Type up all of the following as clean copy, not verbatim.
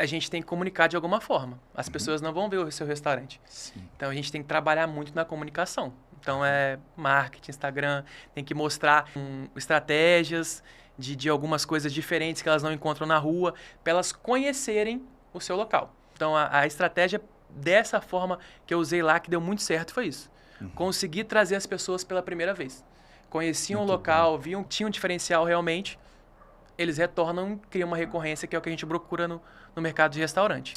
a gente tem que comunicar de alguma forma. As pessoas não vão ver o seu restaurante. Sim. Então, a gente tem que trabalhar muito na comunicação. Então, é marketing, Instagram, tem que mostrar estratégias de algumas coisas diferentes que elas não encontram na rua, para elas conhecerem o seu local. Então, a estratégia dessa forma que eu usei lá, que deu muito certo, foi isso. Consegui trazer as pessoas pela primeira vez. Conheciam Muito o local, viam, tinham um diferencial realmente, eles retornam, criam uma recorrência, que é o que a gente procura no mercado de restaurante.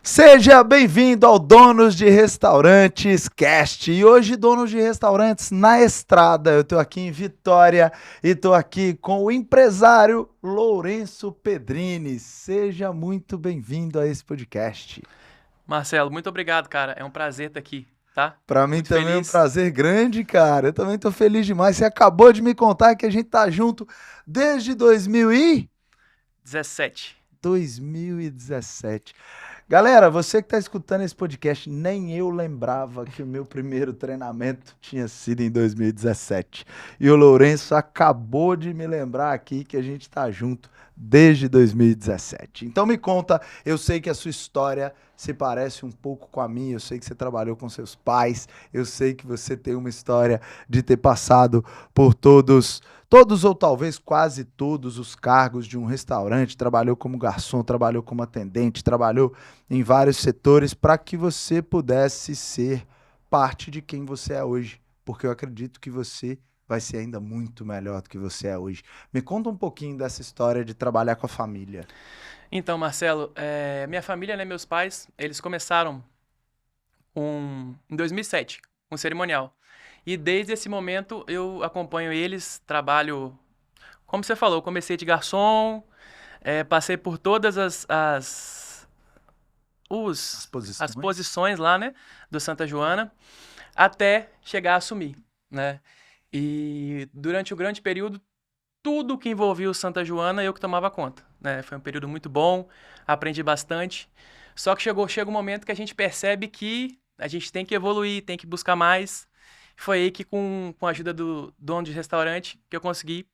Seja bem-vindo ao Donos de Restaurantes Cast. E hoje, Donos de Restaurantes na Estrada. Eu tô aqui em Vitória e tô aqui com o empresário Lourenço Pedrini. Seja muito bem-vindo a esse podcast. Marcelo, muito obrigado, cara. É um prazer estar aqui, tá? Para mim Muito também é um feliz. prazer grande, cara. Eu também tô feliz demais. Você acabou de me contar que a gente tá junto desde 17. 2017. Galera, você que está escutando esse podcast, nem eu lembrava que o meu primeiro treinamento tinha sido em 2017. E o Lourenço acabou de me lembrar aqui que a gente está junto desde 2017. Então me conta, eu sei que a sua história se parece um pouco com a minha, eu sei que você trabalhou com seus pais, eu sei que você tem uma história de ter passado por todos ou talvez quase todos os cargos de um restaurante, trabalhou como garçom, trabalhou como atendente, trabalhou em vários setores para que você pudesse ser parte de quem você é hoje, porque eu acredito que você vai ser ainda muito melhor do que você é hoje. Me conta um pouquinho dessa história de trabalhar com a família. Então, Marcelo, minha família, né, meus pais, eles começaram em 2007, com cerimonial. E desde esse momento eu acompanho eles, trabalho, como você falou, comecei de garçom, passei por todas as posições lá, né, do Santa Joana, até chegar a assumir, né? E durante o grande período, tudo que envolvia o Santa Joana eu que tomava conta, né? Foi um período muito bom, aprendi bastante. Só que chega um momento que a gente percebe que a gente tem que evoluir, tem que buscar mais. Foi aí que com a ajuda do dono de restaurante que eu consegui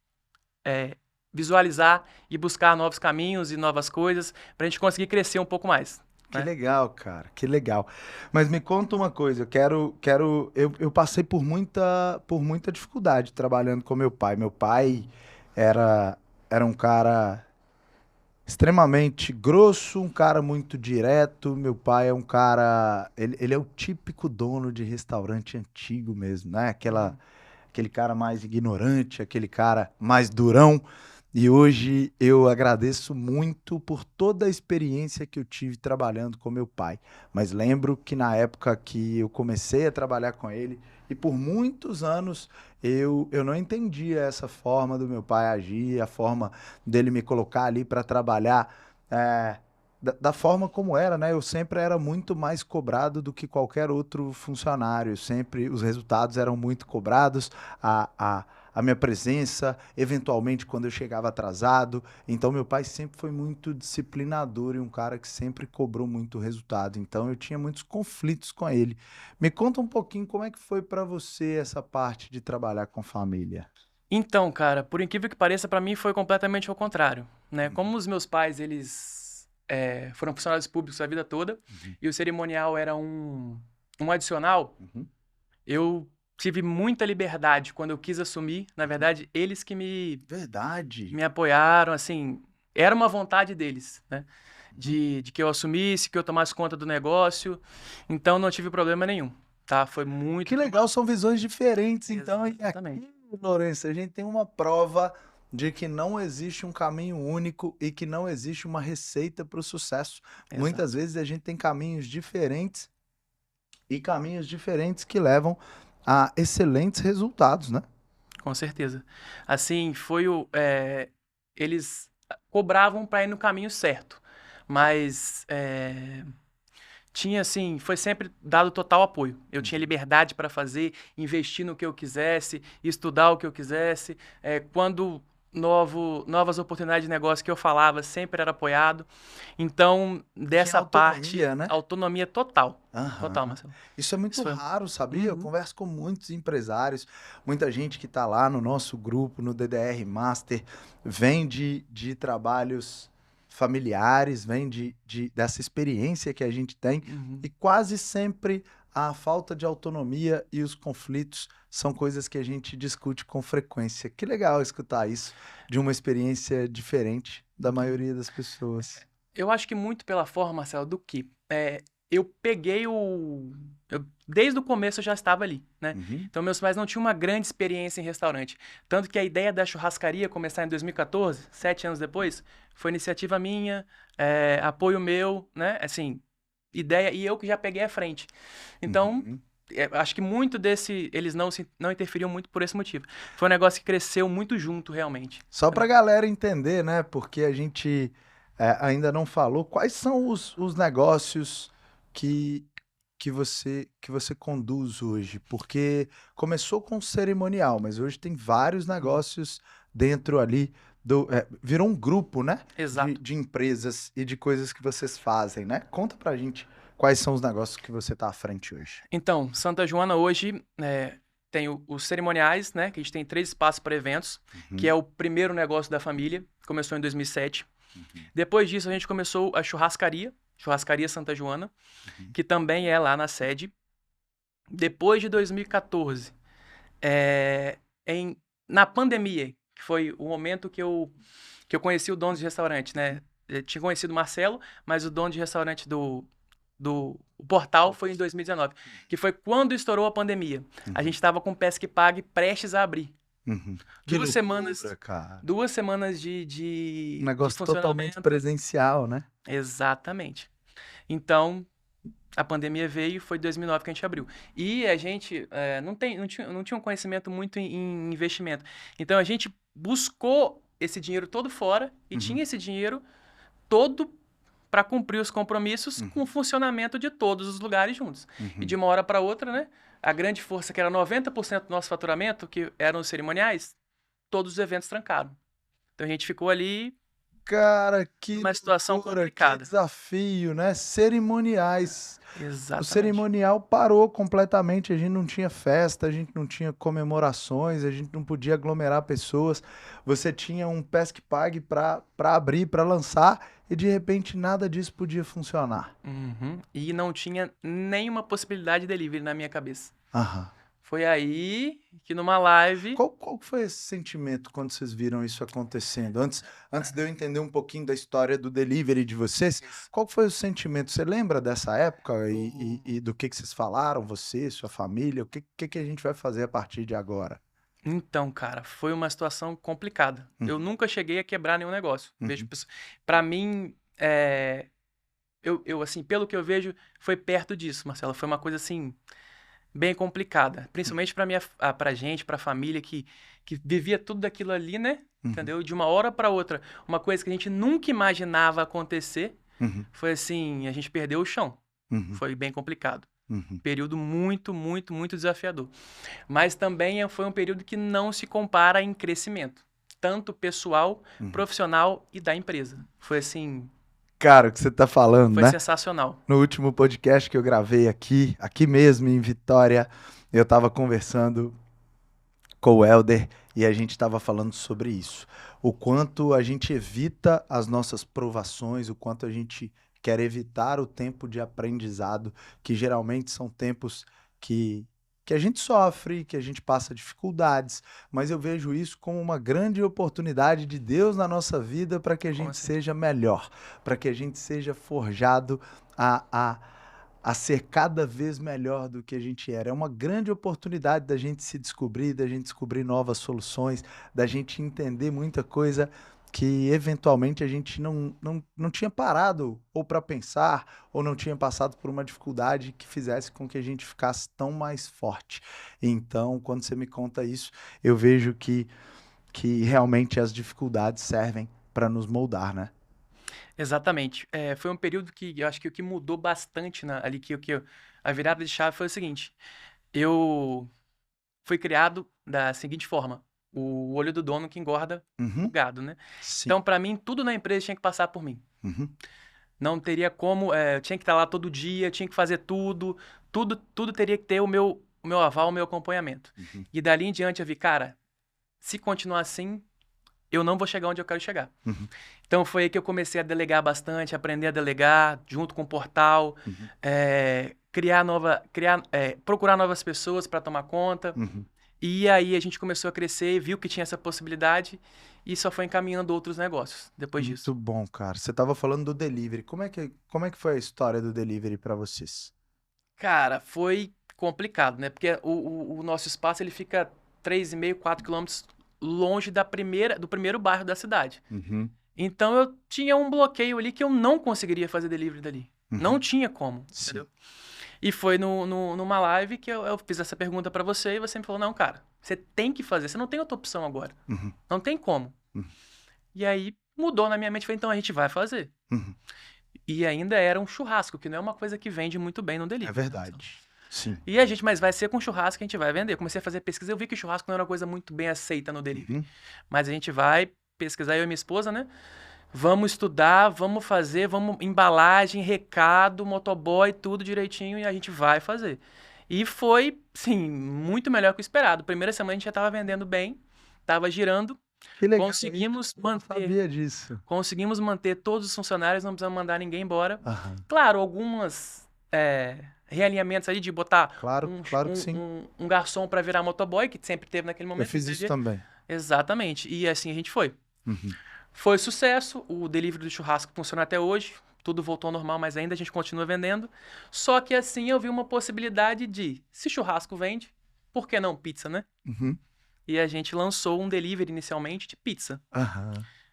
visualizar e buscar novos caminhos e novas coisas para a gente conseguir crescer um pouco mais. Que Né? legal, cara, que legal. Mas me conta uma coisa, eu passei por muita dificuldade trabalhando com meu pai. Meu pai era um cara extremamente grosso, um cara muito direto. Meu pai é um cara, ele é o típico dono de restaurante antigo mesmo, né? Aquele cara mais ignorante, aquele cara mais durão. E hoje eu agradeço muito por toda a experiência que eu tive trabalhando com meu pai. Mas lembro que na época que eu comecei a trabalhar com ele, e por muitos anos eu não entendia essa forma do meu pai agir, a forma dele me colocar ali para trabalhar da forma como era, né? Eu sempre era muito mais cobrado do que qualquer outro funcionário. Sempre os resultados eram muito cobrados, a, a, a minha presença, eventualmente quando eu chegava atrasado. Então, meu pai sempre foi muito disciplinador e um cara que sempre cobrou muito resultado. Então, eu tinha muitos conflitos com ele. Me conta um pouquinho como é que foi para você essa parte de trabalhar com família. Então, cara, por incrível que pareça, para mim foi completamente ao contrário, né? Como os meus pais, eles foram funcionários públicos a vida toda e o cerimonial era um adicional, Uhum. eu tive muita liberdade quando eu quis assumir. Na verdade, eles que Verdade. me apoiaram, assim, era uma vontade deles, né? De que eu assumisse, que eu tomasse conta do negócio. Então, não tive problema nenhum, tá? Foi muito... Que legal, são visões diferentes, então. E Exatamente. aqui, Lourenço, a gente tem uma prova de que não existe um caminho único e que não existe uma receita para o sucesso. Exato. Muitas vezes a gente tem caminhos diferentes e caminhos diferentes que levam a excelentes resultados, né? Com certeza. Assim, eles cobravam para ir no caminho certo, mas tinha assim, foi sempre dado total apoio. Eu tinha liberdade para fazer, investir no que eu quisesse, estudar o que eu quisesse. Quando novas oportunidades de negócio que eu falava, sempre era apoiado. Então, dessa parte, né? autonomia total. Aham. Total, Marcelo. Isso é muito Isso foi... raro, sabia? Eu Uhum. converso com muitos empresários, muita gente que está lá no nosso grupo, no DDR Master, vem de trabalhos familiares, vem dessa experiência que a gente tem, Uhum. e quase sempre a falta de autonomia e os conflitos são coisas que a gente discute com frequência. Que legal escutar isso de uma experiência diferente da maioria das pessoas. Eu acho que muito pela forma, Marcelo, do que eu peguei desde o começo eu já estava ali, né? Uhum. Então, meus pais não tinham uma grande experiência em restaurante. Tanto que a ideia da churrascaria começar em 2014, 7 anos depois, foi iniciativa minha, apoio meu, né? Assim, ideia, e eu que já peguei à frente. Então, Uhum. acho que muito eles não interferiam muito por esse motivo. Foi um negócio que cresceu muito junto, realmente. Só para a galera entender, né? Porque a gente ainda não falou quais são os negócios que, que você conduz hoje. Porque começou com cerimonial, mas hoje tem vários negócios dentro ali virou um grupo, né? Exato. De empresas e de coisas que vocês fazem, né? Conta pra gente quais são os negócios que você tá à frente hoje. Então, Santa Joana hoje tem os cerimoniais, né? Que a gente tem 3 espaços para eventos, que é o primeiro negócio da família, começou em 2007. Depois disso, a gente começou a Churrascaria Santa Joana, que também é lá na sede. Depois de 2014, na pandemia, que foi o momento que eu conheci o dono de restaurante, né? Eu tinha conhecido o Marcelo, mas o dono de restaurante o portal foi em 2019, que foi quando estourou a pandemia. A gente estava com o Pesque Pague prestes a abrir. Que Duas loucura, semanas, cara. 2 semanas Um de negócio totalmente funcionamento. presencial, né? Exatamente. Então, a pandemia veio e foi em 2009 que a gente abriu. E a gente não tinha um conhecimento muito em investimento. Então, a gente buscou esse dinheiro todo fora e tinha esse dinheiro todo para cumprir os compromissos com o funcionamento de todos os lugares juntos. E de uma hora para outra, né? A grande força, que era 90% do nosso faturamento, que eram os cerimoniais, todos os eventos trancaram. Então a gente ficou ali Cara, que numa situação loucura, que complicada. desafio, né? Cerimoniais. O Exatamente. cerimonial parou completamente, a gente não tinha festa, a gente não tinha comemorações, a gente não podia aglomerar pessoas. Você tinha um Pesque Pague para abrir, para lançar, e de repente nada disso podia funcionar. E não tinha nenhuma possibilidade de delivery na minha cabeça. Aham. Foi aí que numa live... Qual foi esse sentimento quando vocês viram isso acontecendo? Antes de eu entender um pouquinho da história do delivery de vocês, qual foi o sentimento? Você lembra dessa época e do que vocês falaram, você, sua família? O que a gente vai fazer a partir de agora? Então, cara, foi uma situação complicada. Eu nunca cheguei a quebrar nenhum negócio. Vejo Uhum. para mim, eu assim, pelo que eu vejo, foi perto disso, Marcelo. Foi uma coisa assim bem complicada, principalmente pra gente, pra família que vivia tudo daquilo ali, né? Entendeu? De uma hora pra outra, uma coisa que a gente nunca imaginava acontecer, foi assim, a gente perdeu o chão. Foi bem complicado. Período muito, muito, muito desafiador. Mas também foi um período que não se compara em crescimento, tanto pessoal, profissional e da empresa. Foi assim, Cara, o que você tá falando, foi né? sensacional. No último podcast que eu gravei aqui mesmo em Vitória, eu tava conversando com o Helder e a gente tava falando sobre isso. O quanto a gente evita as nossas provações, o quanto a gente quer evitar o tempo de aprendizado, que geralmente são tempos que a gente sofre, que a gente passa dificuldades, mas eu vejo isso como uma grande oportunidade de Deus na nossa vida para que a gente seja melhor, para que a gente seja forjado a ser cada vez melhor do que a gente era. É uma grande oportunidade da gente se descobrir, da gente descobrir novas soluções, da gente entender muita coisa que eventualmente a gente não tinha parado ou para pensar ou não tinha passado por uma dificuldade que fizesse com que a gente ficasse tão mais forte. Então, quando você me conta isso, eu vejo que realmente as dificuldades servem para nos moldar, né? Exatamente. Foi um período que eu acho que o que mudou bastante ali, a virada de chave foi o seguinte: eu fui criado da seguinte forma. o olho do dono que engorda o gado, né? Sim. Então, para mim, tudo na empresa tinha que passar por mim. Não teria como, eu tinha que estar lá todo dia, tinha que fazer tudo teria que ter o meu aval, o meu acompanhamento. E dali em diante eu vi, cara, se continuar assim, eu não vou chegar onde eu quero chegar. Então foi aí que eu comecei a delegar bastante, aprender a delegar junto com o portal, procurar novas pessoas para tomar conta. E aí a gente começou a crescer, viu que tinha essa possibilidade e só foi encaminhando outros negócios depois disso. Muito bom, cara. Você tava falando do delivery. Como é que foi a história do delivery para vocês? Cara, foi complicado, né? Porque o nosso espaço ele fica 3,5, 4 quilômetros longe do primeiro bairro da cidade. Então eu tinha um bloqueio ali que eu não conseguiria fazer delivery dali. Não tinha como, entendeu? E foi numa live que eu fiz essa pergunta pra você e você me falou, não, cara, você tem que fazer, você não tem outra opção agora. Não tem como. E aí mudou na minha mente, falei, então a gente vai fazer. E ainda era um churrasco, que não é uma coisa que vende muito bem no delivery. É verdade. Sim. E mas vai ser com churrasco que a gente vai vender. Eu comecei a fazer pesquisa, eu vi que churrasco não era uma coisa muito bem aceita no delivery. Mas a gente vai pesquisar, eu e minha esposa, né? Vamos estudar, vamos fazer, vamos embalagem, recado, motoboy, tudo direitinho e a gente vai fazer. E foi, sim, muito melhor que o esperado. Primeira semana a gente já estava vendendo bem, estava girando. Que legal. Conseguimos manter. Eu sabia disso. Conseguimos manter todos os funcionários, não precisamos mandar ninguém embora. Claro, algumas realinhamentos ali de botar claro que sim. Um garçom para virar motoboy, que sempre teve naquele momento. Eu fiz isso também. Exatamente. E assim a gente foi. Foi sucesso, o delivery do churrasco funciona até hoje, tudo voltou ao normal, mas ainda a gente continua vendendo. Só que assim eu vi uma possibilidade de, se churrasco vende, por que não pizza, né? E a gente lançou um delivery inicialmente de pizza.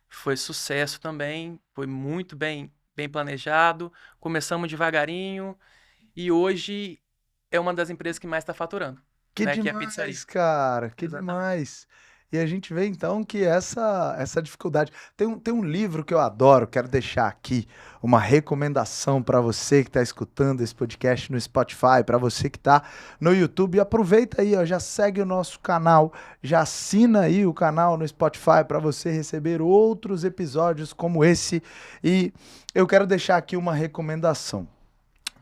Foi sucesso também, foi muito bem planejado, começamos devagarinho e hoje é uma das empresas que mais está faturando. Que né? demais, que é a pizzaria. cara, que demais. E a gente vê, então, que essa dificuldade... Tem um livro que eu adoro, quero deixar aqui uma recomendação para você que está escutando esse podcast no Spotify, para você que está no YouTube. Aproveita aí, ó, já segue o nosso canal, já assina aí o canal no Spotify para você receber outros episódios como esse. E eu quero deixar aqui uma recomendação.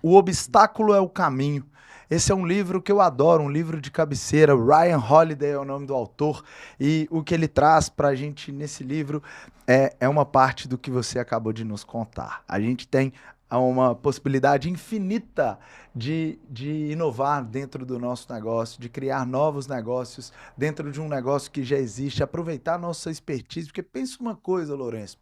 O Obstáculo é o Caminho. Esse é um livro que eu adoro, um livro de cabeceira. Ryan Holiday é o nome do autor. E o que ele traz pra gente nesse livro é uma parte do que você acabou de nos contar. A gente tem uma possibilidade infinita de inovar dentro do nosso negócio, de criar novos negócios dentro de um negócio que já existe, aproveitar a nossa expertise. Porque pensa uma coisa, Lourenço.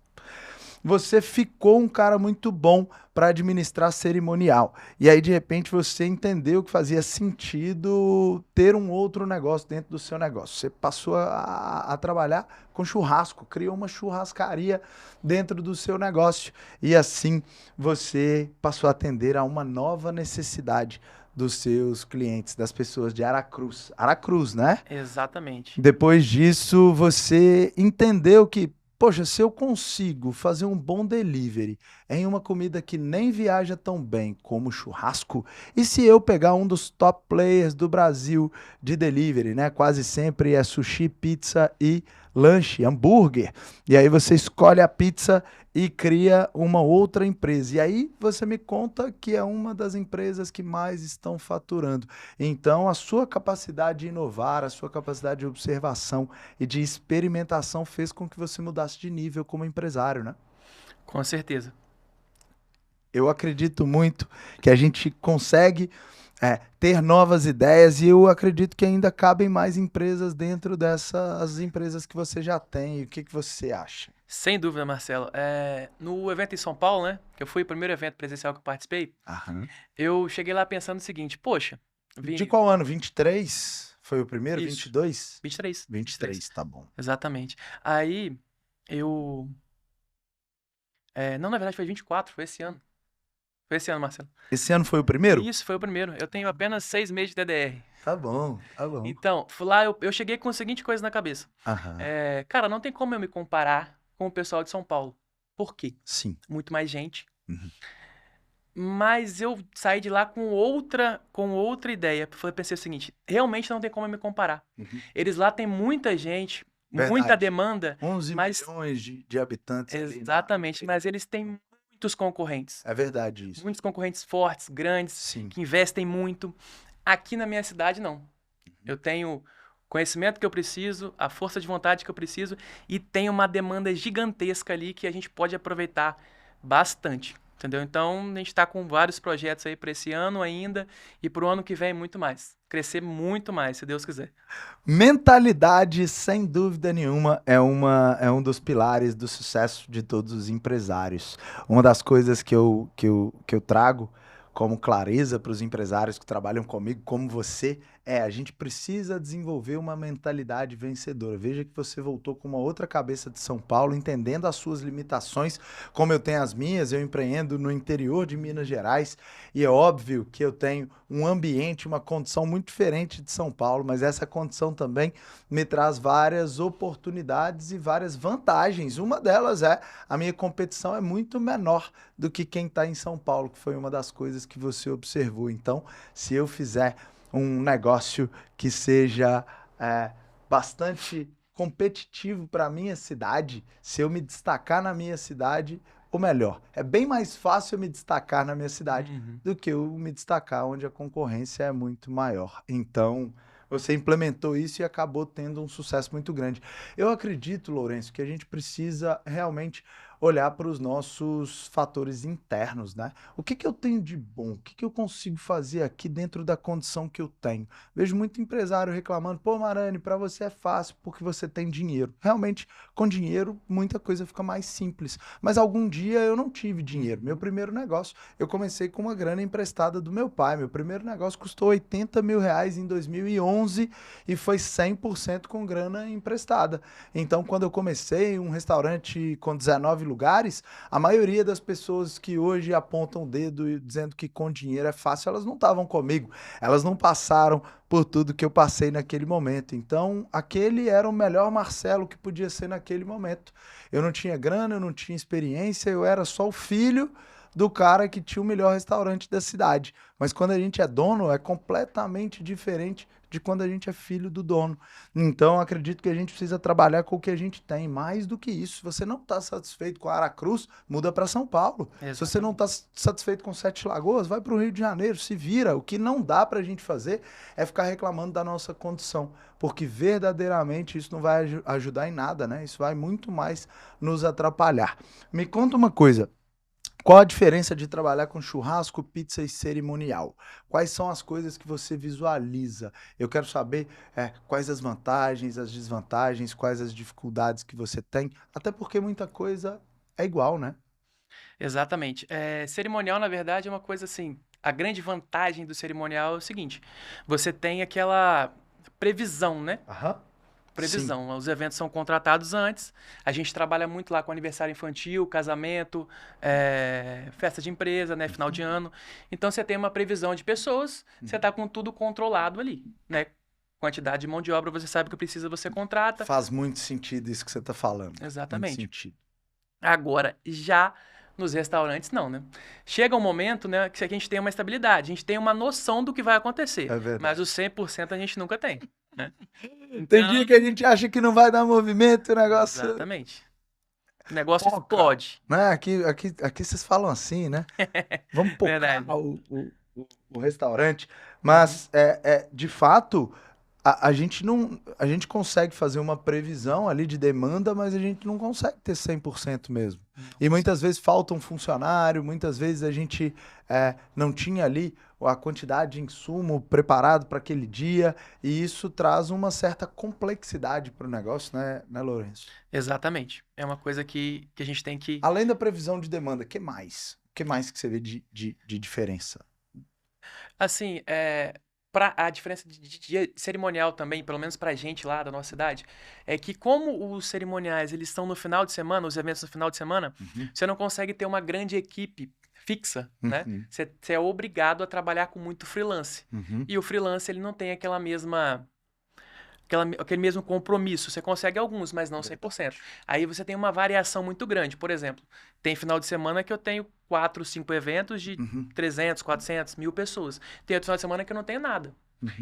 Você ficou um cara muito bom para administrar cerimonial. E aí, de repente, você entendeu que fazia sentido ter um outro negócio dentro do seu negócio. Você passou a trabalhar com churrasco, criou uma churrascaria dentro do seu negócio. E assim, você passou a atender a uma nova necessidade dos seus clientes, das pessoas de Aracruz. Aracruz, né? Exatamente. Depois disso, você entendeu que poxa, se eu consigo fazer um bom delivery em uma comida que nem viaja tão bem como churrasco, e se eu pegar um dos top players do Brasil de delivery, né? Quase sempre é sushi, pizza e lanche, hambúrguer. E aí você escolhe a pizza e cria uma outra empresa. E aí você me conta que é uma das empresas que mais estão faturando. Então, a sua capacidade de inovar, a sua capacidade de observação e de experimentação fez com que você mudasse de nível como empresário, né? Com certeza. Eu acredito muito que a gente consegue ter novas ideias e eu acredito que ainda cabem mais empresas dentro dessas empresas que você já tem. O que você acha? Sem dúvida, Marcelo. No evento em São Paulo, né? Que eu fui o primeiro evento presencial que eu participei. Eu cheguei lá pensando o seguinte, poxa... De qual ano? 23? Foi o primeiro? Isso. 22? 23. 23, tá bom. Exatamente. Aí, eu... não, na verdade foi 24, foi esse ano. Foi esse ano, Marcelo. Esse ano foi o primeiro? Isso, foi o primeiro. Eu tenho apenas 6 meses de DDR. Tá bom, tá bom. Então, fui lá, eu cheguei com a seguinte coisa na cabeça. Cara, não tem como eu me comparar com o pessoal de São Paulo. Por quê? Sim. Muito mais gente. Mas eu saí de lá com outra ideia. Pensei o seguinte, realmente não tem como eu me comparar. Eles lá têm muita gente, muita demanda. 11 milhões de habitantes. Exatamente, mas eles têm muitos concorrentes. É verdade isso. Muitos concorrentes fortes, grandes, Sim. que investem muito. Aqui na minha cidade, não. Eu tenho conhecimento que eu preciso, a força de vontade que eu preciso e tem uma demanda gigantesca ali que a gente pode aproveitar bastante. Entendeu? Então, a gente está com vários projetos aí para esse ano ainda e para o ano que vem muito mais. Crescer muito mais, se Deus quiser. Mentalidade, sem dúvida nenhuma, é um dos pilares do sucesso de todos os empresários. Uma das coisas que eu trago como clareza para os empresários que trabalham comigo, como você, a gente precisa desenvolver uma mentalidade vencedora. Veja que você voltou com uma outra cabeça de São Paulo, entendendo as suas limitações, como eu tenho as minhas, eu empreendo no interior de Minas Gerais, e é óbvio que eu tenho um ambiente, uma condição muito diferente de São Paulo, mas essa condição também me traz várias oportunidades e várias vantagens. Uma delas é a minha competição é muito menor do que quem está em São Paulo, que foi uma das coisas que você observou. Então, se eu fizer um negócio que seja bastante competitivo para a minha cidade, se eu me destacar na minha cidade, ou melhor, é bem mais fácil eu me destacar na minha cidade do que eu me destacar onde a concorrência é muito maior. Então, você implementou isso e acabou tendo um sucesso muito grande. Eu acredito, Lourenço, que a gente precisa realmente olhar para os nossos fatores internos, né? O que que eu tenho de bom? O que que eu consigo fazer aqui dentro da condição que eu tenho? Vejo muito empresário reclamando, pô, Marani, para você é fácil porque você tem dinheiro. Realmente, com dinheiro, muita coisa fica mais simples. Mas algum dia eu não tive dinheiro. Meu primeiro negócio, eu comecei com uma grana emprestada do meu pai. Meu primeiro negócio custou R$80 mil em 2011 e foi 100% com grana emprestada. Então, quando eu comecei um restaurante com 19 lugares, a maioria das pessoas que hoje apontam o dedo dizendo que com dinheiro é fácil, elas não estavam comigo. Elas não passaram por tudo que eu passei naquele momento. Então, aquele era o melhor Marcelo que podia ser naquele momento. Eu não tinha grana, eu não tinha experiência, eu era só o filho do cara que tinha o melhor restaurante da cidade. Mas quando a gente é dono, é completamente diferente de quando a gente é filho do dono. Então, acredito que a gente precisa trabalhar com o que a gente tem. Mais do que isso, se você não está satisfeito com Aracruz, muda para São Paulo. Exatamente. Se você não está satisfeito com Sete Lagoas, vai para o Rio de Janeiro, se vira. O que não dá para a gente fazer é ficar reclamando da nossa condição, porque verdadeiramente isso não vai ajudar em nada, né? Isso vai muito mais nos atrapalhar. Me conta uma coisa. Qual a diferença de trabalhar com churrasco, pizza e cerimonial? Quais são as coisas que você visualiza? Eu quero saber quais as vantagens, as desvantagens, quais as dificuldades que você tem, até porque muita coisa é igual, né? Exatamente. Cerimonial, na verdade, é uma coisa assim. A grande vantagem do cerimonial é o seguinte: você tem aquela previsão, né? Aham. Previsão. Sim. Os eventos são contratados antes. A gente trabalha muito lá com aniversário infantil, casamento, festa de empresa, né? Final de ano. Então, você tem uma previsão de pessoas, você está com tudo controlado ali, né? Quantidade de mão de obra, você sabe que precisa, você contrata. Faz muito sentido isso que você está falando. Exatamente. Muito sentido. Agora, já nos restaurantes, não, né? Chega um momento, né, que a gente tem uma estabilidade, a gente tem uma noção do que vai acontecer. É verdade. Mas o 100% a gente nunca tem, né? Tem dia que a gente acha que não vai dar movimento, o negócio... Exatamente. O negócio explode. Né? Aqui vocês falam assim, né? Vamos pocar o restaurante. Mas, de fato, a gente consegue fazer uma previsão ali de demanda, mas a gente não consegue ter 100% mesmo. E muitas vezes falta um funcionário, muitas vezes a gente não tinha ali a quantidade de insumo preparado para aquele dia, e isso traz uma certa complexidade para o negócio, né, Lourenço? Exatamente. É uma coisa que a gente tem que... Além da previsão de demanda, o que mais? O que mais que você vê de diferença? Assim, a diferença de cerimonial também, pelo menos pra gente lá da nossa cidade, é que como os cerimoniais eles estão no final de semana, os eventos no final de semana, você não consegue ter uma grande equipe fixa, né? Você é obrigado a trabalhar com muito freelance. E o freelance ele não tem aquela mesma aquele mesmo compromisso. Você consegue alguns, mas não 100%. Aí você tem uma variação muito grande. Por exemplo, tem final de semana que eu tenho 4, 5 eventos de 300, 400, 1.000 pessoas. Tem outro final de semana que eu não tenho nada.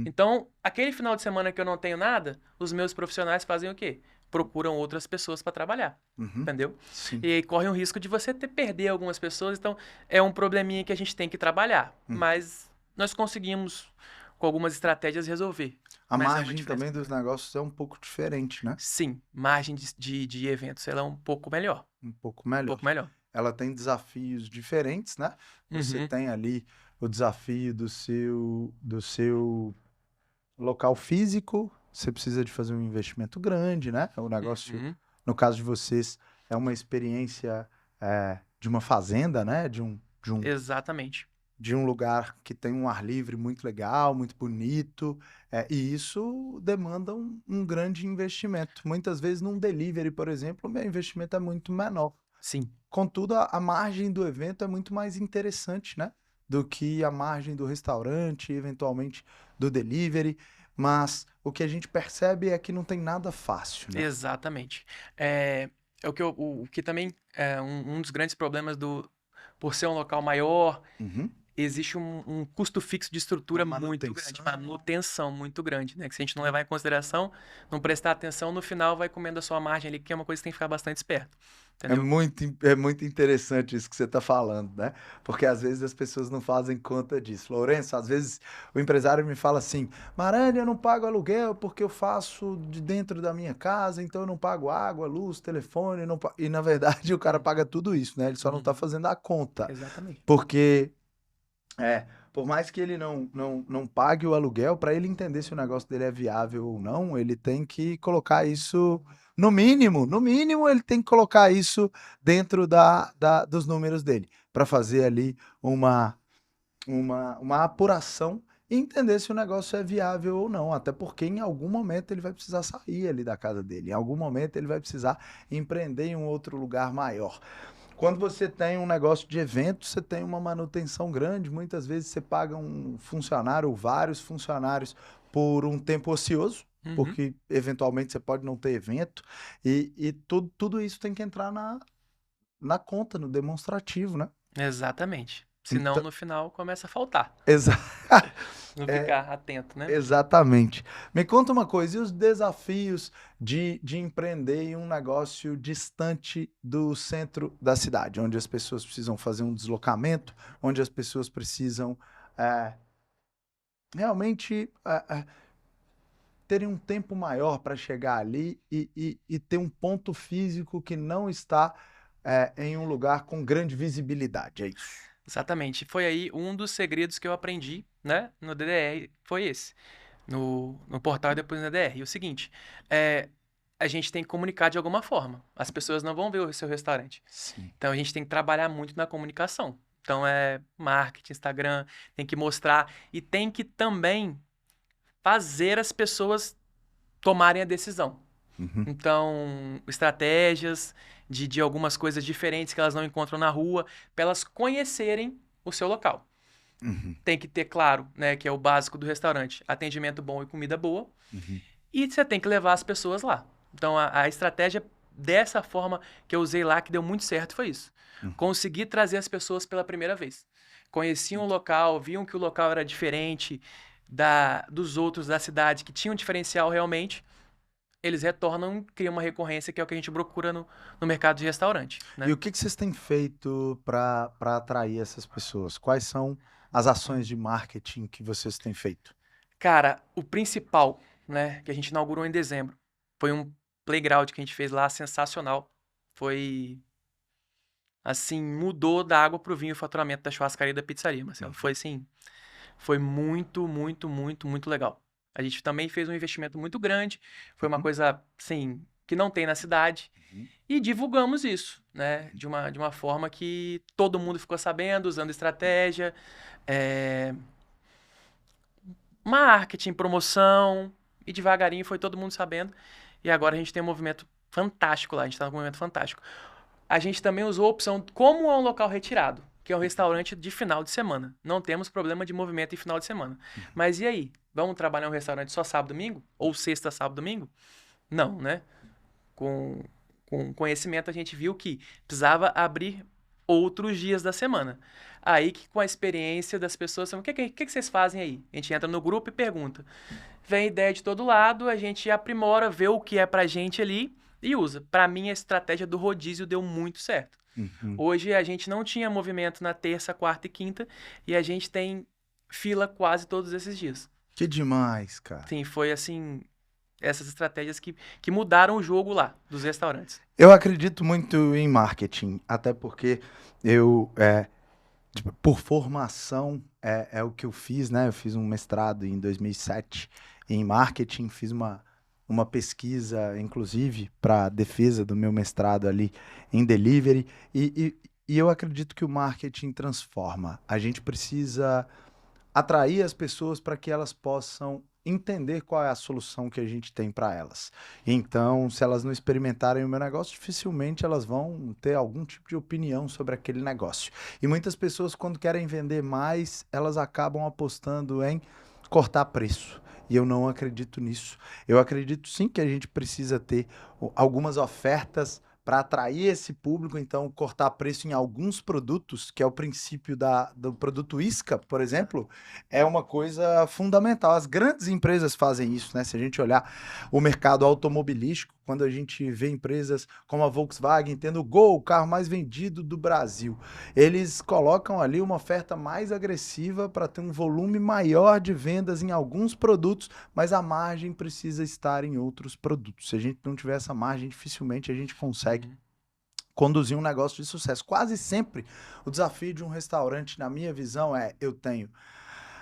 Então, aquele final de semana que eu não tenho nada, os meus profissionais fazem o quê? Procuram outras pessoas para trabalhar. Entendeu? Sim. E aí corre um risco de você perder algumas pessoas. Então, é um probleminha que a gente tem que trabalhar. Mas nós conseguimos, com algumas estratégias, resolver. A Mas é uma margem diferença também dos negócios é um pouco diferente, né? Sim, margem de eventos, ela é um pouco melhor. Um pouco Um melhor. pouco melhor. Ela tem desafios diferentes, né? Você tem ali o desafio do seu local físico, você precisa de fazer um investimento grande, né? O negócio, no caso de vocês, é uma experiência de uma fazenda, né? Exatamente. De um lugar que tem um ar livre muito legal, muito bonito, e isso demanda um grande investimento. Muitas vezes num delivery, por exemplo, o meu investimento é muito menor. Sim. Contudo, a margem do evento é muito mais interessante, né? Do que a margem do restaurante, eventualmente do delivery. Mas o que a gente percebe é que não tem nada fácil, né? Exatamente. É o que também é um dos grandes problemas por ser um local maior, existe um custo fixo de estrutura muito grande, manutenção muito grande, né? Que se a gente não levar em consideração, não prestar atenção, no final vai comendo a sua margem ali, que é uma coisa que tem que ficar bastante esperto. Entendeu? É muito interessante isso que você está falando, né? Porque às vezes as pessoas não fazem conta disso. Lourenço, às vezes o empresário me fala assim: Marani, eu não pago aluguel porque eu faço de dentro da minha casa, então eu não pago água, luz, telefone. Não E na verdade o cara paga tudo isso, né? Ele só não está fazendo a conta. Exatamente. Porque, por mais que ele não pague o aluguel, para ele entender se o negócio dele é viável ou não, ele tem que colocar isso. No mínimo, ele tem que colocar isso dentro dos números dele, para fazer ali uma apuração e entender se o negócio é viável ou não. Até porque em algum momento ele vai precisar sair ali da casa dele, em algum momento ele vai precisar empreender em um outro lugar maior. Quando você tem um negócio de evento, você tem uma manutenção grande, muitas vezes você paga um funcionário ou vários funcionários por um tempo ocioso, porque eventualmente você pode não ter evento, e tudo isso tem que entrar na conta, no demonstrativo, né? Exatamente. Senão, Então, no final, começa a faltar. Não ficar atento, né? exatamente. Me conta uma coisa, e os desafios de empreender em um negócio distante do centro da cidade, onde as pessoas precisam fazer um deslocamento, onde as pessoas precisam realmente terem um tempo maior para chegar ali e ter um ponto físico que não está em um lugar com grande visibilidade, é isso? Exatamente. Foi aí um dos segredos que eu aprendi, né, no DDR, foi esse. No portal e depois no DDR. E o seguinte, a gente tem que comunicar de alguma forma. As pessoas não vão ver o seu restaurante. Sim. Então, a gente tem que trabalhar muito na comunicação. Então, marketing, Instagram, tem que mostrar e tem que também fazer as pessoas tomarem a decisão. Então, estratégias de algumas coisas diferentes que elas não encontram na rua, para elas conhecerem o seu local. Tem que ter, claro, né, que é o básico do restaurante, atendimento bom e comida boa. E você tem que levar as pessoas lá. Então, a estratégia dessa forma que eu usei lá, que deu muito certo, foi isso. Consegui trazer as pessoas pela primeira vez. Conheciam o local, viam que o local era diferente dos outros da cidade, que tinha um diferencial realmente. Eles retornam e criam uma recorrência, que é o que a gente procura no mercado de restaurante, né? E o que vocês têm feito para atrair essas pessoas? Quais são as ações de marketing que vocês têm feito? Cara, o principal, né, que a gente inaugurou em dezembro, foi um playground que a gente fez lá, sensacional. Foi, assim, mudou da água pro vinho o faturamento da churrascaria e da pizzaria, Marcelo. Foi assim, foi muito, muito, muito, muito legal. A gente também fez um investimento muito grande, foi uma coisa, assim, que não tem na cidade. E divulgamos isso, né? De uma forma que todo mundo ficou sabendo, usando estratégia, marketing, promoção, e devagarinho foi todo mundo sabendo. E agora a gente tem um movimento fantástico lá, a gente tá num movimento fantástico. A gente também usou a opção, como é um local retirado, que é um restaurante de final de semana. Não temos problema de movimento em final de semana. Mas e aí? Vamos trabalhar um restaurante só sábado, domingo? Ou sexta, sábado, domingo? Não, né? Com conhecimento, a gente viu que precisava abrir outros dias da semana. Aí, que com a experiência das pessoas, o que vocês fazem aí? A gente entra no grupo e pergunta. Vem ideia de todo lado, a gente aprimora, vê o que é pra gente ali e usa. Pra mim, a estratégia do rodízio deu muito certo. Uhum. Hoje, a gente não tinha movimento na terça, quarta e quinta, e a gente tem fila quase todos esses dias. Que demais, cara. Sim, foi assim, essas estratégias que mudaram o jogo lá, dos restaurantes. Eu acredito muito em marketing, até porque eu, tipo, por formação, é o que eu fiz, né? Eu fiz um mestrado em 2007 em marketing, fiz uma pesquisa, inclusive, para defesa do meu mestrado ali em delivery, e eu acredito que o marketing transforma. A gente precisa atrair as pessoas para que elas possam entender qual é a solução que a gente tem para elas. Então, se elas não experimentarem o meu negócio, dificilmente elas vão ter algum tipo de opinião sobre aquele negócio. E muitas pessoas, quando querem vender mais, elas acabam apostando em cortar preço. E eu não acredito nisso. Eu acredito sim que a gente precisa ter algumas ofertas para atrair esse público, então cortar preço em alguns produtos, que é o princípio do produto isca, por exemplo, é uma coisa fundamental. As grandes empresas fazem isso, né? Se a gente olhar o mercado automobilístico, quando a gente vê empresas como a Volkswagen tendo o Gol, o carro mais vendido do Brasil, eles colocam ali uma oferta mais agressiva para ter um volume maior de vendas em alguns produtos, mas a margem precisa estar em outros produtos. Se a gente não tiver essa margem, dificilmente a gente consegue conduzir um negócio de sucesso. Quase sempre o desafio de um restaurante, na minha visão, eu tenho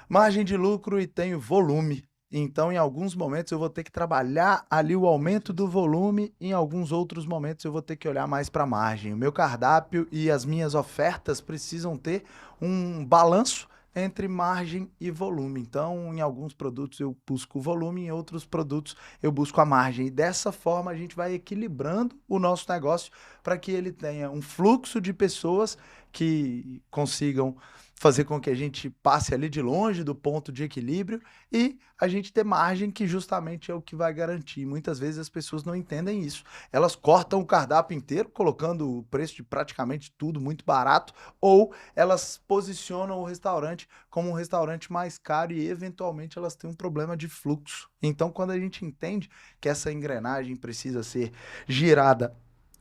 margem de lucro e tenho volume. Então, em alguns momentos eu vou ter que trabalhar ali o aumento do volume, em alguns outros momentos eu vou ter que olhar mais para a margem. O meu cardápio e as minhas ofertas precisam ter um balanço entre margem e volume. Então, em alguns produtos eu busco o volume, em outros produtos eu busco a margem. E dessa forma a gente vai equilibrando o nosso negócio para que ele tenha um fluxo de pessoas que consigam fazer com que a gente passe ali de longe do ponto de equilíbrio e a gente ter margem, que justamente é o que vai garantir. Muitas vezes as pessoas não entendem isso. Elas cortam o cardápio inteiro, colocando o preço de praticamente tudo muito barato, ou elas posicionam o restaurante como um restaurante mais caro e eventualmente elas têm um problema de fluxo. Então, quando a gente entende que essa engrenagem precisa ser girada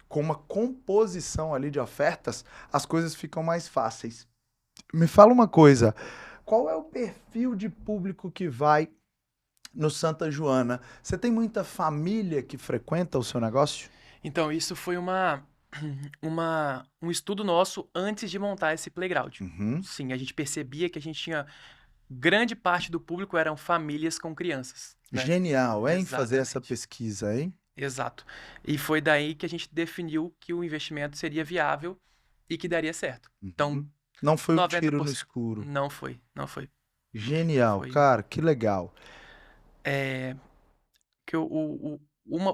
com uma composição ali de ofertas, as coisas ficam mais fáceis. Me fala uma coisa, qual é o perfil de público que vai no Santa Joana? Você tem muita família que frequenta o seu negócio? Então, isso foi um estudo nosso antes de montar esse playground. Uhum. Sim, a gente percebia que a gente tinha grande parte do público eram famílias com crianças, né? Genial, hein? Fazer essa Exatamente. pesquisa, hein? Exato. E foi daí que a gente definiu que o investimento seria viável e que daria certo. Então, Uhum. Não foi um tiro no 90%. escuro. Não foi, não foi. Genial, Foi. cara, que legal. Que uma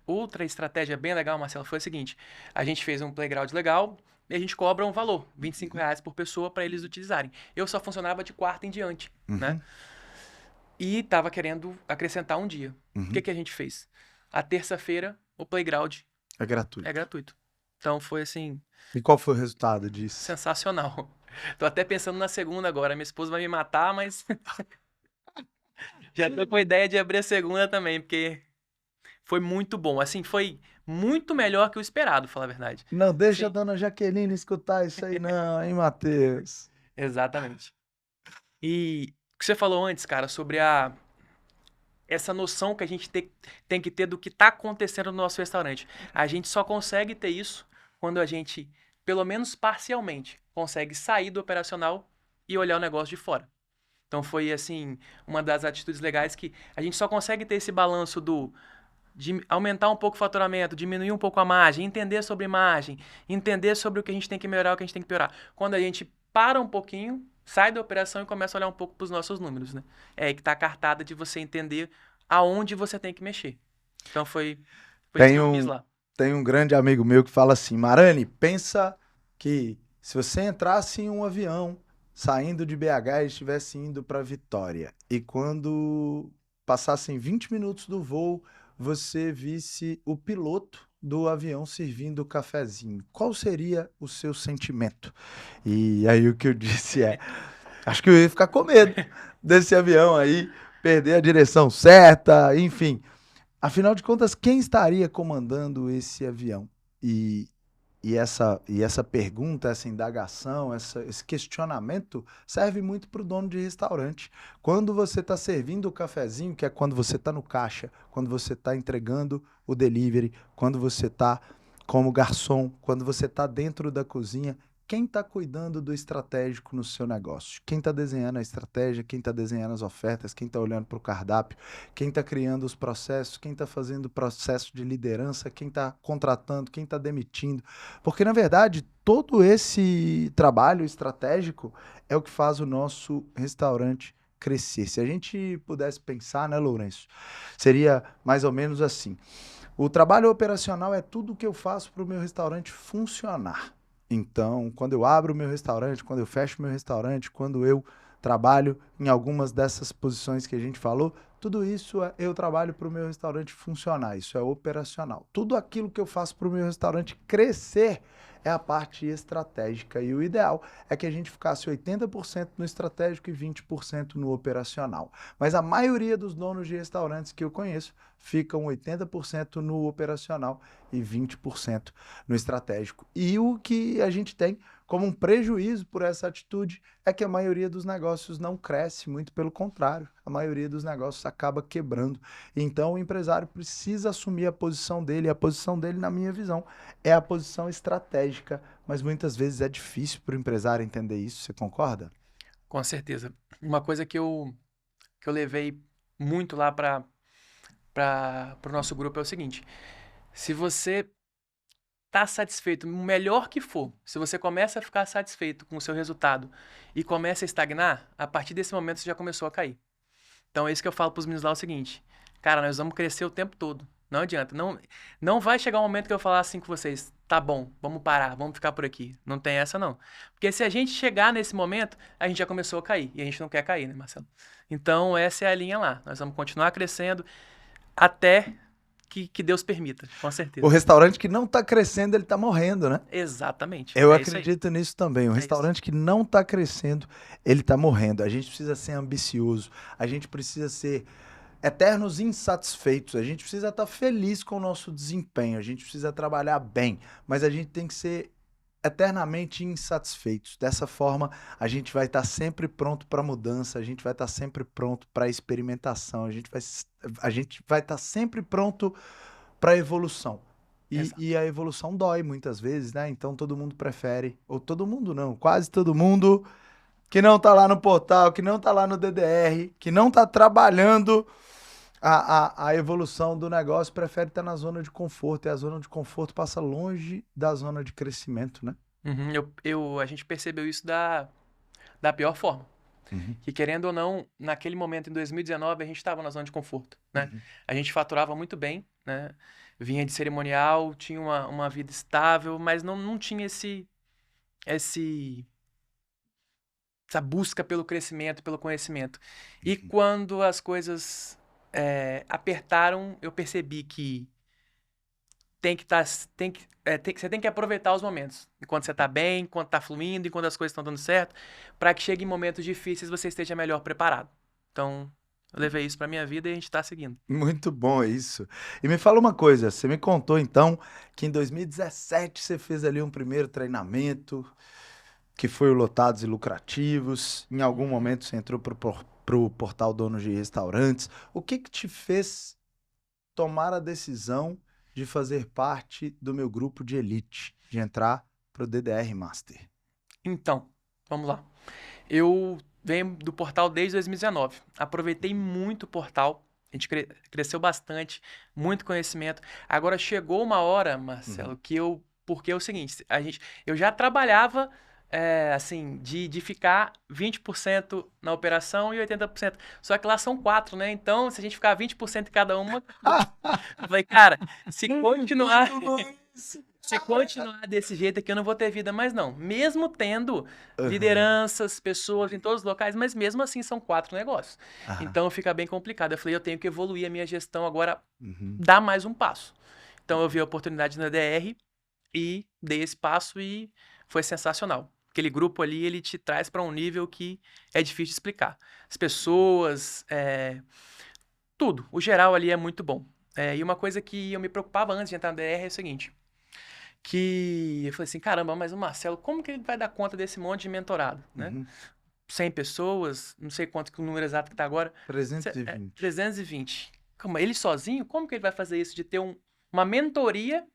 outra estratégia bem legal, Marcelo, foi a seguinte: a gente fez um playground legal e a gente cobra um valor, R$ 25 por pessoa, para eles utilizarem. Eu só funcionava de quarta em diante, né? Uhum, E tava querendo acrescentar um dia. O que uhum. que a gente fez? A terça-feira, o playground É é gratuito. gratuito. Então foi assim, E qual foi o resultado disso? sensacional. Tô até pensando na segunda agora. Minha esposa vai me matar, mas já tô com a ideia de abrir a segunda também, porque foi muito bom. Assim, foi muito melhor que o esperado, falar a verdade. Não deixa a Sim, dona Jaqueline escutar isso aí não, hein, Matheus? exatamente. E o que você falou antes, cara, sobre essa noção que a gente tem que ter do que está acontecendo no nosso restaurante. A gente só consegue ter isso quando a gente, pelo menos parcialmente, consegue sair do operacional e olhar o negócio de fora. Então foi assim, uma das atitudes legais que a gente só consegue ter esse balanço de aumentar um pouco o faturamento, diminuir um pouco a margem, entender sobre margem, entender sobre o que a gente tem que melhorar, o que a gente tem que piorar. Quando a gente para um pouquinho, sai da operação e começa a olhar um pouco para os nossos números, né? É aí que está a cartada de você entender aonde você tem que mexer. Então foi isso que Tem eu fiz um, lá. tem um grande amigo meu que fala assim, Marani, pensa que se você entrasse em um avião saindo de BH e estivesse indo para Vitória, e quando passassem 20 minutos do voo, você visse o piloto do avião servindo o cafezinho, qual seria o seu sentimento? E aí o que eu disse é, acho que eu ia ficar com medo desse avião aí, perder a direção certa, enfim. Afinal de contas, quem estaria comandando esse avião? E, e essa pergunta, essa indagação, esse questionamento serve muito para o dono de restaurante. Quando você está servindo o cafezinho, que é quando você está no caixa, quando você está entregando o delivery, quando você está como garçom, quando você está dentro da cozinha, quem está cuidando do estratégico no seu negócio? Quem está desenhando a estratégia, quem está desenhando as ofertas, quem está olhando para o cardápio, quem está criando os processos, quem está fazendo o processo de liderança, quem está contratando, quem está demitindo. Porque, na verdade, todo esse trabalho estratégico é o que faz o nosso restaurante crescer. Se a gente pudesse pensar, né, Lourenço, seria mais ou menos assim. O trabalho operacional é tudo que eu faço para o meu restaurante funcionar. Então, quando eu abro o meu restaurante, quando eu fecho o meu restaurante, quando eu trabalho em algumas dessas posições que a gente falou, tudo isso eu trabalho para o meu restaurante funcionar, isso é operacional. Tudo aquilo que eu faço para o meu restaurante crescer é a parte estratégica. E o ideal é que a gente ficasse 80% no estratégico e 20% no operacional. Mas a maioria dos donos de restaurantes que eu conheço ficam 80% no operacional e 20% no estratégico. E o que a gente tem como um prejuízo por essa atitude é que a maioria dos negócios não cresce, muito pelo contrário, a maioria dos negócios acaba quebrando. Então o empresário precisa assumir a posição dele, e a posição dele, na minha visão, é a posição estratégica, mas muitas vezes é difícil para o empresário entender isso, você concorda? Com certeza. Uma coisa que eu levei muito lá para o nosso grupo é o seguinte: se você tá satisfeito, o melhor que for, se você começa a ficar satisfeito com o seu resultado e começa a estagnar, a partir desse momento você já começou a cair. Então é isso que eu falo pros meninos lá, é o seguinte: cara, nós vamos crescer o tempo todo. Não adianta. Não vai chegar um momento que eu falar assim com vocês: tá bom, vamos parar, vamos ficar por aqui. Não tem essa, não. Porque se a gente chegar nesse momento, a gente já começou a cair. E a gente não quer cair, né, Marcelo? Então essa é a linha lá. Nós vamos continuar crescendo até que Deus permita, com O certeza. restaurante que não está crescendo, ele está morrendo, né? Exatamente. Eu É isso aí. acredito nisso também. O É isso. restaurante que não está crescendo, ele está morrendo. A gente precisa ser ambicioso, a gente precisa ser eternos insatisfeitos, a gente precisa estar feliz com o nosso desempenho, a gente precisa trabalhar bem, mas a gente tem que ser eternamente insatisfeitos. Dessa forma, a gente vai estar sempre pronto para mudança, a gente vai estar sempre pronto para experimentação, a gente vai estar sempre pronto para evolução. Exato. E a evolução dói muitas vezes, né? Então todo mundo prefere, ou todo mundo não, quase todo mundo que não tá lá no portal, que não tá lá no DDR, que não tá trabalhando a evolução do negócio, prefere estar na zona de conforto. E a zona de conforto passa longe da zona de crescimento, né? Uhum, a gente percebeu isso da pior forma. Uhum, Que querendo ou não, naquele momento, em 2019, a gente estava na zona de conforto, né? A gente faturava muito bem, né? Vinha de cerimonial, tinha uma vida estável, mas não tinha esse, essa busca pelo crescimento, pelo conhecimento. E quando as coisas apertaram, eu percebi que tem que estar, você tem que aproveitar os momentos. Enquanto você está bem, enquanto está fluindo, enquanto as coisas estão dando certo, para que chegue em momentos difíceis você esteja melhor preparado. Então, eu levei isso para minha vida e a gente está seguindo. muito bom isso. E me fala uma coisa, você me contou então que em 2017 você fez ali um primeiro treinamento, que foi o Lotados e Lucrativos. Em algum Uhum. momento você entrou pro portal Donos de Restaurantes. O que que te fez tomar a decisão de fazer parte do meu grupo de elite, de entrar pro DDR Master? Então, vamos lá. Eu venho do portal desde 2019. Aproveitei muito o portal. A gente cresceu bastante, muito conhecimento. Agora chegou uma hora, Uhum. Marcelo, porque é o seguinte, eu já trabalhava assim, de ficar 20% na operação e 80%. Só que lá são quatro, né? Então, se a gente ficar 20% em cada uma, eu falei, cara, se continuar, Se continuar desse jeito aqui, eu não vou ter vida mais, não. Mesmo tendo Aham. lideranças, pessoas em todos os locais, mas mesmo assim são 4 negócios. Aham. Então fica bem complicado. Eu falei, eu tenho que evoluir a minha gestão agora, Uhum. dar mais um passo. Então eu vi a oportunidade na DR e dei esse passo e foi sensacional. Aquele grupo ali, ele te traz para um nível que é difícil de explicar. As pessoas, tudo. O geral ali é muito bom. E uma coisa que eu me preocupava antes de entrar na DR é o seguinte, que eu falei assim, caramba, mas o Marcelo, como que ele vai dar conta desse monte de mentorado, né? Uhum. 100 pessoas, não sei quanto que o número exato que tá agora. 320. 320. Ele sozinho, como que ele vai fazer isso de ter uma mentoria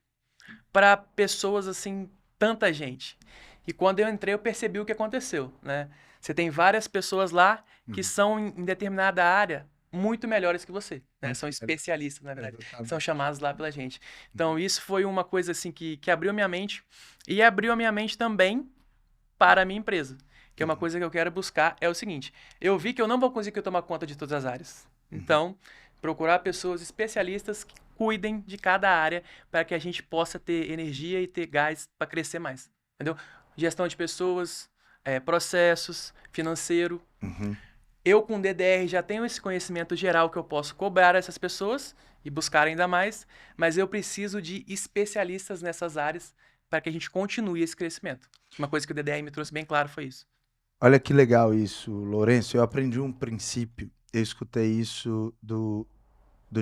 para pessoas assim, tanta gente? E quando eu entrei, eu percebi o que aconteceu, né? Você tem várias pessoas lá que são em determinada área muito melhores que você, né? São especialistas, na verdade. Exatamente. São chamados lá pela gente. Então, isso foi uma coisa assim que abriu a minha mente e abriu a minha mente também para a minha empresa. Que é uma coisa que eu quero buscar, é o seguinte, eu vi que eu não vou conseguir tomar conta de todas as áreas. Então, procurar pessoas especialistas que cuidem de cada área para que a gente possa ter energia e ter gás para crescer mais. Entendeu? Gestão de pessoas, processos, financeiro. Uhum. Eu com DDR já tenho esse conhecimento geral que eu posso cobrar essas pessoas e buscar ainda mais, mas eu preciso de especialistas nessas áreas para que a gente continue esse crescimento. Uma coisa que o DDR me trouxe bem claro foi isso. Olha que legal isso, Lourenço. Eu aprendi um princípio. Eu escutei isso do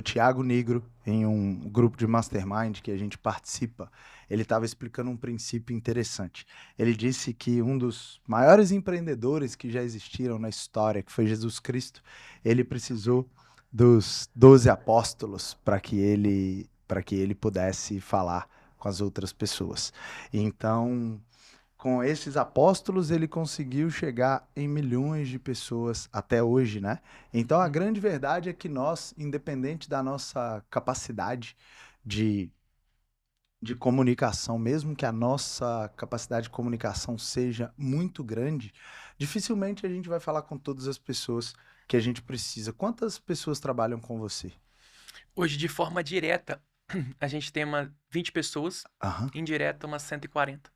Thiago Negro em um grupo de mastermind que a gente participa. Ele estava explicando um princípio interessante. Ele disse que um dos maiores empreendedores que já existiram na história, que foi Jesus Cristo, ele precisou dos 12 apóstolos para que ele pudesse falar com as outras pessoas. Então, com esses apóstolos, ele conseguiu chegar em milhões de pessoas até hoje, né? Então, a grande verdade é que nós, independente da nossa capacidade de, de comunicação, mesmo que a nossa capacidade de comunicação seja muito grande, dificilmente a gente vai falar com todas as pessoas que a gente precisa. Quantas pessoas trabalham com você? Hoje, de forma direta, a gente tem 20 pessoas, Aham. indireta umas 140.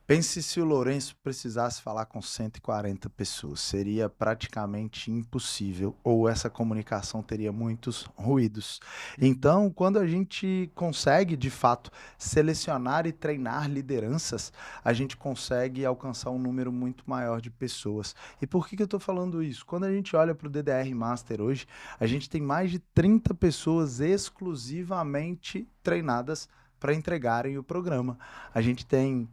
Pense se o Lourenço precisasse falar com 140 pessoas, seria praticamente impossível, ou essa comunicação teria muitos ruídos. Então, quando a gente consegue, de fato, selecionar e treinar lideranças, a gente consegue alcançar um número muito maior de pessoas. E por que eu estou falando isso? Quando a gente olha para o DDR Master hoje, a gente tem mais de 30 pessoas exclusivamente treinadas para entregarem o programa. A gente tem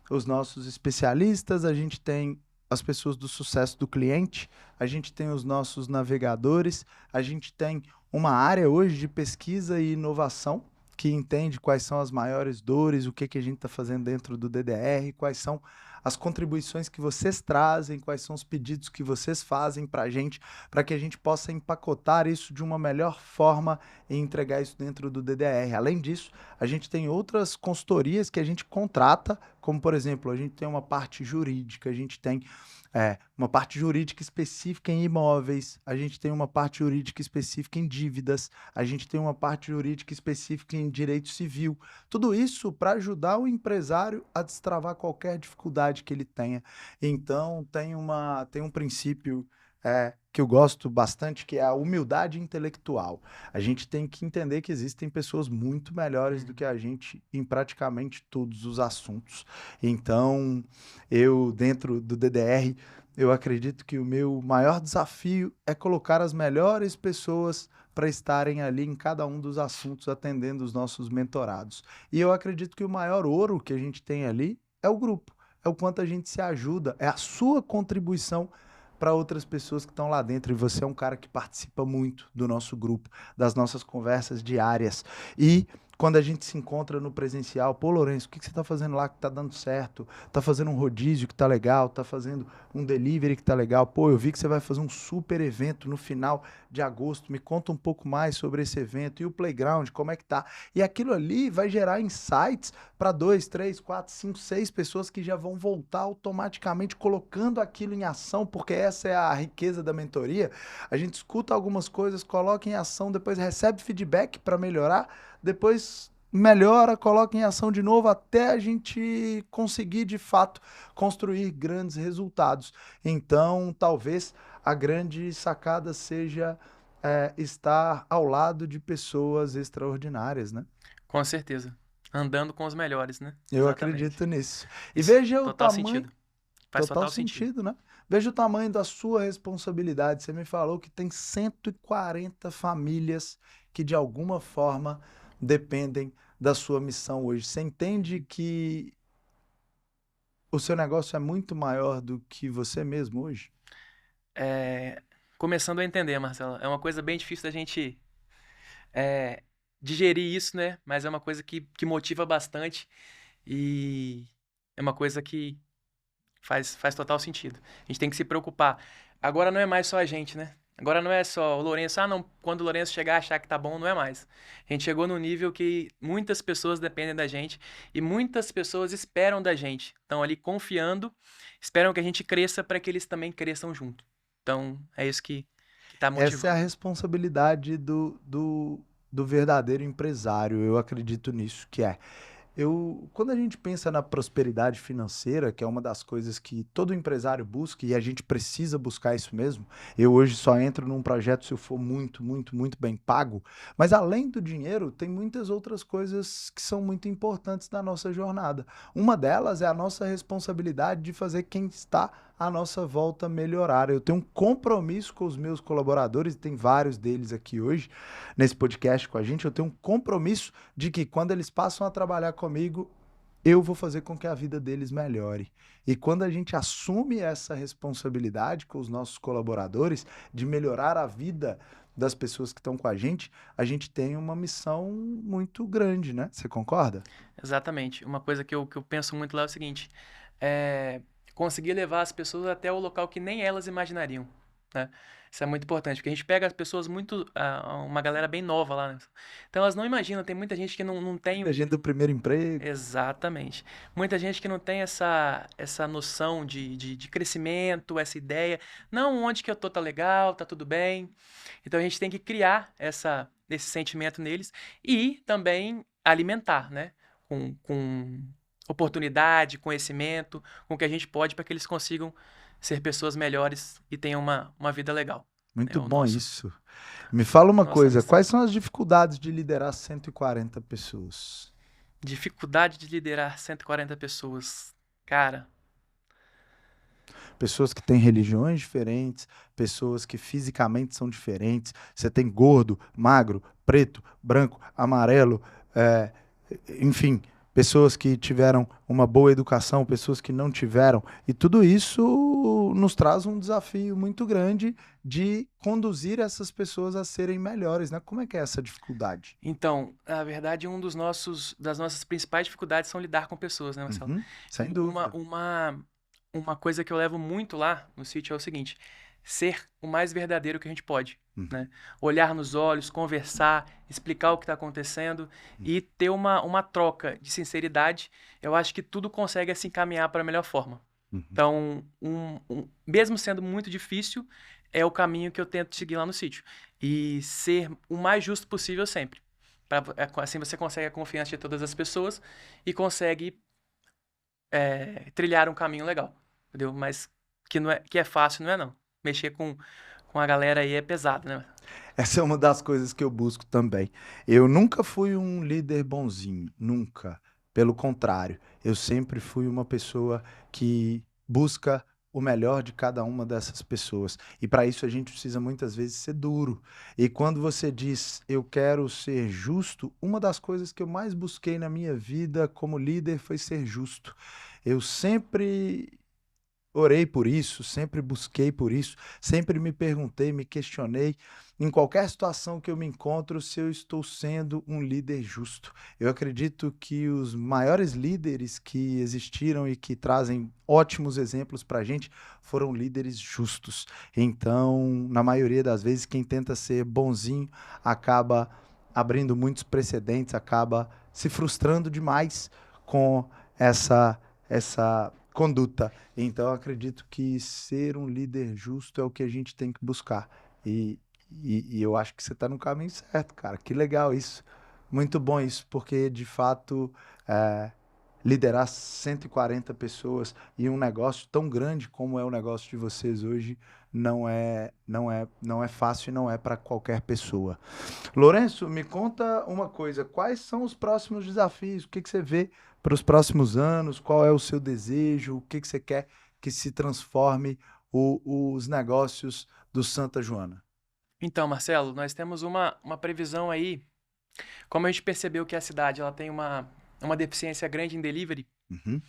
os nossos especialistas, a gente tem as pessoas do sucesso do cliente, a gente tem os nossos navegadores, a gente tem uma área hoje de pesquisa e inovação que entende quais são as maiores dores, o que a gente está fazendo dentro do DDR, quais são as contribuições que vocês trazem, quais são os pedidos que vocês fazem para a gente, para que a gente possa empacotar isso de uma melhor forma e entregar isso dentro do DDR. Além disso, a gente tem outras consultorias que a gente contrata, como por exemplo, a gente tem uma parte jurídica, a gente tem uma parte jurídica específica em imóveis, a gente tem uma parte jurídica específica em dívidas, a gente tem uma parte jurídica específica em direito civil. Tudo isso para ajudar o empresário a destravar qualquer dificuldade que ele tenha. Então, tem um princípio que eu gosto bastante, que é a humildade intelectual. A gente tem que entender que existem pessoas muito melhores do que a gente em praticamente todos os assuntos. Então, eu, dentro do DDR, eu acredito que o meu maior desafio é colocar as melhores pessoas para estarem ali em cada um dos assuntos, atendendo os nossos mentorados. E eu acredito que o maior ouro que a gente tem ali é o grupo, é o quanto a gente se ajuda, é a sua contribuição para outras pessoas que estão lá dentro. E você é um cara que participa muito do nosso grupo, das nossas conversas diárias. E quando a gente se encontra no presencial, pô, Lourenço, o que você está fazendo lá que tá dando certo? Tá fazendo um rodízio que tá legal, tá fazendo um delivery que tá legal. Pô, eu vi que você vai fazer um super evento no final de agosto. Me conta um pouco mais sobre esse evento. E o Playground, como é que tá? E aquilo ali vai gerar insights para 2, 3, 4, 5, 6 pessoas que já vão voltar automaticamente colocando aquilo em ação, porque essa é a riqueza da mentoria. A gente escuta algumas coisas, coloca em ação, depois recebe feedback para melhorar, depois melhora, coloca em ação de novo até a gente conseguir de fato construir grandes resultados. Então, talvez a grande sacada seja estar ao lado de pessoas extraordinárias, né? Com certeza. Andando com os melhores, né? Eu Exatamente. acredito nisso. E Isso, veja o total tamanho, sentido. Faz total total sentido. sentido, né? Veja o tamanho da sua responsabilidade. Você me falou que tem 140 famílias que de alguma forma dependem da sua missão hoje. Você entende que o seu negócio é muito maior do que você mesmo hoje? É, começando a entender, Marcelo. É uma coisa bem difícil da gente é, digerir isso, né? Mas é uma coisa que motiva bastante e é uma coisa que faz total sentido. A gente tem que se preocupar. Agora não é mais só a gente, né? Agora não é só o Lourenço. Ah, não, quando o Lourenço chegar achar que tá bom, não é mais. A gente chegou no nível que muitas pessoas dependem da gente e muitas pessoas esperam da gente. Estão ali confiando, esperam que a gente cresça para que eles também cresçam junto. Então, é isso que tá Essa é a motivando. responsabilidade do verdadeiro empresário. Eu acredito nisso, que é. Quando a gente pensa na prosperidade financeira, que é uma das coisas que todo empresário busca, e a gente precisa buscar isso mesmo, eu hoje só entro num projeto se eu for muito, muito, muito bem pago, mas além do dinheiro, tem muitas outras coisas que são muito importantes na nossa jornada. Uma delas é a nossa responsabilidade de fazer quem está à nossa volta melhorar. Eu tenho um compromisso com os meus colaboradores, e tem vários deles aqui hoje, nesse podcast com a gente, eu tenho um compromisso de que quando eles passam a trabalhar comigo, eu vou fazer com que a vida deles melhore. E quando a gente assume essa responsabilidade com os nossos colaboradores de melhorar a vida das pessoas que estão com a gente tem uma missão muito grande, né? Você concorda? Exatamente. Uma coisa que eu penso muito lá é o seguinte: é conseguir levar as pessoas até o local que nem elas imaginariam, né? Isso é muito importante, porque a gente pega as pessoas muito, uma galera bem nova lá, né? Então elas não imaginam, tem muita gente que não Muita tem. gente do primeiro emprego. Exatamente. Muita gente que não tem essa noção de crescimento, essa ideia. Não, onde que eu tô tá legal, tá tudo bem. Então a gente tem que criar esse sentimento neles e também alimentar, né? Com oportunidade, conhecimento, com o que a gente pode para que eles consigam ser pessoas melhores e tenham uma vida legal. É Muito o bom nosso, isso. Me fala uma nossa coisa, missão. quais são as dificuldades de liderar 140 pessoas? Dificuldade de liderar 140 pessoas. Cara, Pessoas que têm religiões diferentes, pessoas que fisicamente são diferentes. Você tem gordo, magro, preto, branco, amarelo, é, enfim, pessoas que tiveram uma boa educação, pessoas que não tiveram. E tudo isso nos traz um desafio muito grande de conduzir essas pessoas a serem melhores, né? Como é que é essa dificuldade? então, na verdade, das nossas principais dificuldades são lidar com pessoas, né, Marcelo? Uhum, sem Uma, dúvida. uma, uma coisa que eu levo muito lá no sítio é o seguinte: ser o mais verdadeiro que a gente pode, Uhum, né? Olhar nos olhos, conversar, explicar o que está acontecendo e ter uma troca de sinceridade. Eu acho que tudo consegue se encaminhar para a melhor forma. uhum. Então, mesmo sendo muito difícil, é o caminho que eu tento seguir lá no sítio. E ser o mais justo possível sempre. Assim você consegue a confiança de todas as pessoas e consegue trilhar um caminho legal, entendeu? Mas que é fácil, não é não. Mexer com a galera aí é pesado, né? Essa é uma das coisas que eu busco também. Eu nunca fui um líder bonzinho, nunca. Pelo contrário, eu sempre fui uma pessoa que busca o melhor de cada uma dessas pessoas. E para isso a gente precisa muitas vezes ser duro. E quando você diz eu quero ser justo, uma das coisas que eu mais busquei na minha vida como líder foi ser justo. Eu sempre orei por isso, sempre busquei por isso, sempre me perguntei, me questionei, em qualquer situação que eu me encontro, se eu estou sendo um líder justo. Eu acredito que os maiores líderes que existiram e que trazem ótimos exemplos para a gente foram líderes justos. Então, na maioria das vezes, quem tenta ser bonzinho acaba abrindo muitos precedentes, acaba se frustrando demais com essa conduta. Então, eu acredito que ser um líder justo é o que a gente tem que buscar. E eu acho que você está no caminho certo, cara. Que legal isso. Muito bom isso, porque de fato liderar 140 pessoas e um negócio tão grande como é o negócio de vocês hoje não é fácil e não é para qualquer pessoa. Lourenço, me conta uma coisa, quais são os próximos desafios? O que que você vê para os próximos anos? Qual é o seu desejo? O que que você quer que se transforme os negócios do Santa Joana? Então, Marcelo, nós temos uma previsão aí. Como a gente percebeu que a cidade ela tem uma deficiência grande em delivery, Uhum.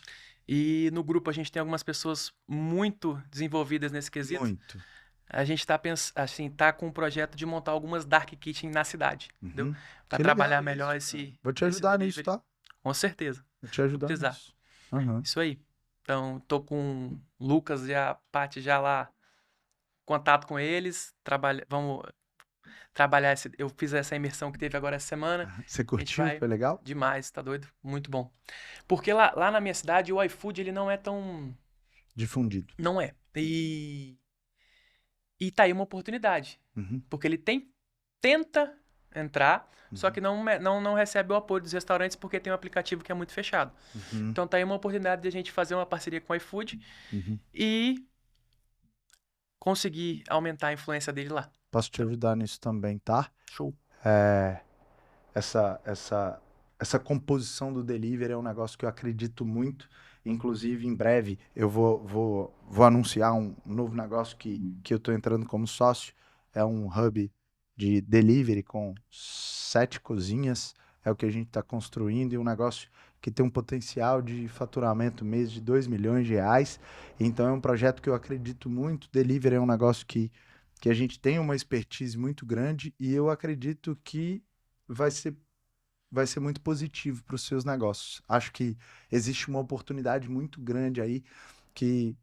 e no grupo a gente tem algumas pessoas muito desenvolvidas nesse quesito, Muito. a gente tá com um projeto de montar algumas dark kitchen na cidade, entendeu? Uhum. Para Que legal trabalhar isso, melhor cara. esse, Vou te esse ajudar nisso, delivery. tá? Com certeza, Vou te ajudar precisar. nisso. Aham. Isso aí. Então, tô com o Lucas e a Paty já lá, contato com eles, vamos trabalhar eu fiz essa imersão que teve agora essa semana. Você A gente curtiu? vai Foi legal? demais, tá doido? Muito bom. Porque lá na minha cidade o iFood ele não é tão. Difundido. Não é. E tá aí uma oportunidade. Uhum. Porque ele tenta entrar, só Uhum. que não recebe o apoio dos restaurantes porque tem um aplicativo que é muito fechado. Uhum. Então tá aí uma oportunidade de a gente fazer uma parceria com o iFood Uhum. e conseguir aumentar a influência dele lá. Posso te ajudar nisso também, tá? Show. Essa composição do delivery é um negócio que eu acredito muito. Inclusive, em breve, eu vou anunciar um novo negócio que eu estou entrando como sócio. É um hub de delivery com 7 cozinhas. É o que a gente está construindo e um negócio que tem um potencial de faturamento mês de 2 milhões de reais. Então, é um projeto que eu acredito muito. Delivery é um negócio que a gente tem uma expertise muito grande e eu acredito que vai ser muito positivo para os seus negócios. Acho que existe uma oportunidade muito grande aí que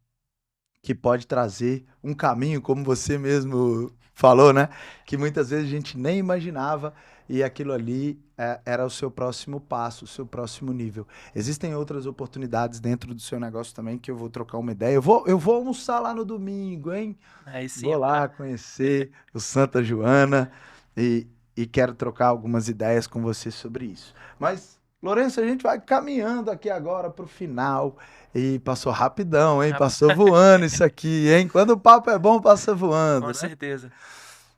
pode trazer um caminho, como você mesmo falou, né? Que muitas vezes a gente nem imaginava e aquilo ali era o seu próximo passo, o seu próximo nível. Existem outras oportunidades dentro do seu negócio também que eu vou trocar uma ideia. Eu vou almoçar lá no domingo, hein? Aí sim, Vou lá conhecer o Santa Joana e quero trocar algumas ideias com você sobre isso. Mas, Lourenço, a gente vai caminhando aqui agora para o final. E passou rapidão, hein? Passou voando isso aqui, hein? Quando o papo é bom, passa voando, com né? certeza.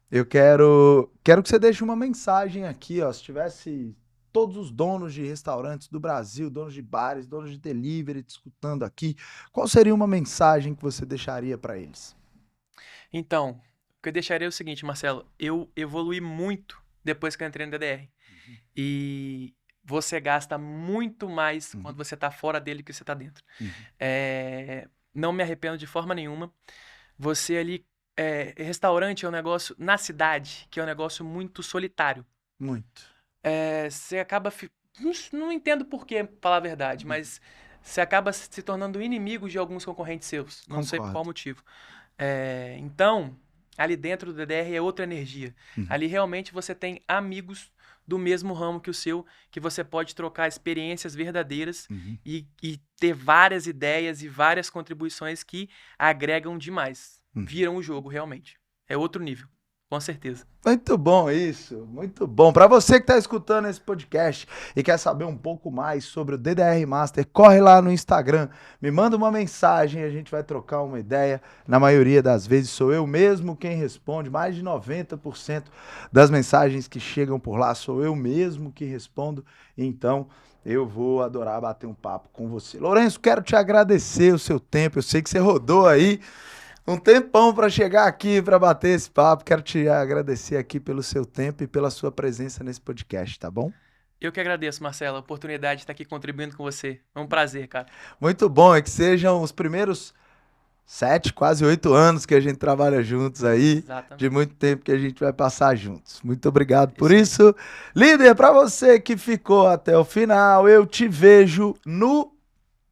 Eu quero que você deixe uma mensagem aqui, ó. Se tivesse todos os donos de restaurantes do Brasil, donos de bares, donos de delivery te escutando aqui, qual seria uma mensagem que você deixaria para eles? Então, o que eu deixaria é o seguinte, Marcelo. Eu evolui muito depois que eu entrei no DDR. E você gasta muito mais quando você está fora dele que você está dentro. Não me arrependo de forma nenhuma. Você ali... restaurante é um negócio na cidade, que é um negócio muito solitário. Muito. Você acaba... Não entendo por que, falar a verdade, mas você acaba se tornando inimigo de alguns concorrentes seus. Não sei por qual motivo. Então, ali dentro do DDR é outra energia. Ali realmente você tem amigos do mesmo ramo que o seu, que você pode trocar experiências verdadeiras e ter várias ideias e várias contribuições que agregam demais. Viram o jogo, realmente. É outro nível, com certeza. Muito bom isso, muito bom. Para você que está escutando esse podcast e quer saber um pouco mais sobre o DDR Master, corre lá no Instagram, me manda uma mensagem, a gente vai trocar uma ideia. Na maioria das vezes sou eu mesmo quem responde, mais de 90% das mensagens que chegam por lá sou eu mesmo que respondo, então eu vou adorar bater um papo com você. Lourenço, quero te agradecer o seu tempo, eu sei que você rodou aí um tempão para chegar aqui, para bater esse papo. Quero te agradecer aqui pelo seu tempo e pela sua presença nesse podcast, tá bom? Eu que agradeço, Marcelo, a oportunidade de estar aqui contribuindo com você. É um prazer, cara. Muito bom, é que sejam os primeiros 7, quase 8 anos que a gente trabalha juntos aí. Exatamente. De muito tempo que a gente vai passar juntos. Muito obrigado por isso. Líder, para você que ficou até o final, eu te vejo no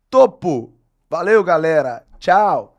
topo. Valeu, galera. Tchau.